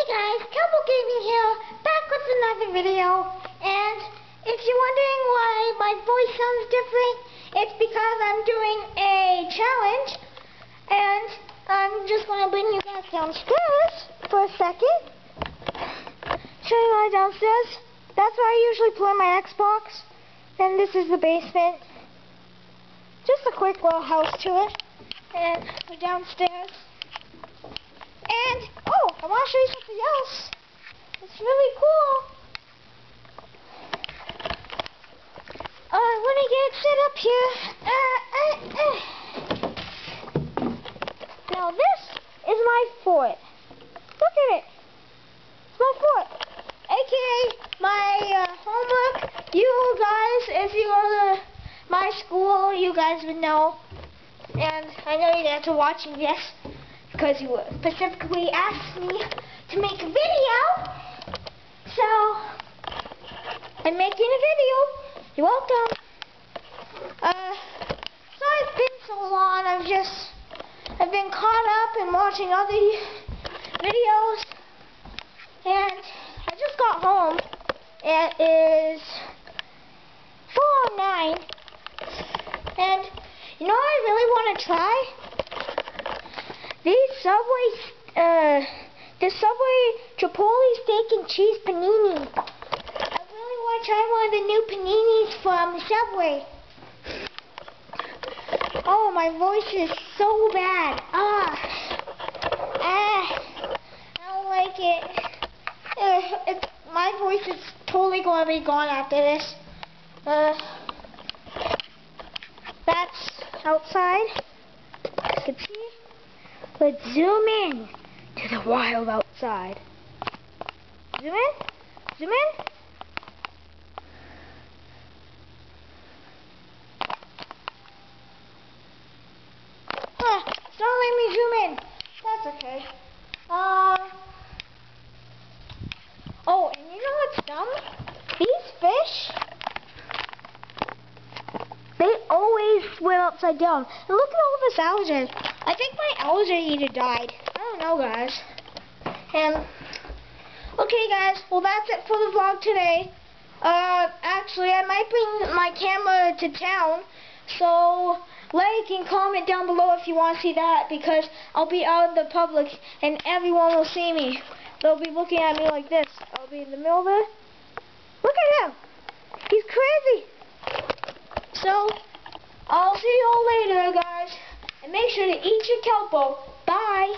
guys, Cowboy Gaming here, back with another video, and if you're wondering why my voice sounds different, it's because I'm doing a challenge, and I'm just going to bring you guys downstairs for a second. Show you my downstairs. That's where I usually play my Xbox, and this is the basement. Just a quick little house tour, and we're downstairs. And, oh, I want to show you something else. It's really cool. Let me get set up here. Now this is my fort. Look at it. It's my fort. AKA my homework. You guys, if you go to my school, you guys would know. And I know you guys are watching this, because you specifically asked me to make a video, so I'm making a video. You're welcome. Sorry it's been so long. I've been caught up in watching other videos, and I just got home. It is 4:09, and you know what I really want to try? The Subway Chipotle steak and cheese panini. I really want to try one of the new paninis from Subway. Oh, my voice is so bad. I don't like it. My voice is totally going to be gone after this. That's outside. You can see. Let's zoom in to the wild outside. Zoom in. Zoom in. It's not letting me zoom in. That's okay. Oh, and you know what's dumb? These fish, they always swim upside down. And look at all this algae. I think my algae eater died. I don't know, guys. And, okay, guys. Well, that's it for the vlog today. Actually, I might bring my camera to town. So, like and comment down below if you want to see that, because I'll be out in the public and everyone will see me. They'll be looking at me like this. I'll be in the middle there. Look at him. He's crazy. So, I'll see you all later, guys. And make sure to eat your kelpo. Bye.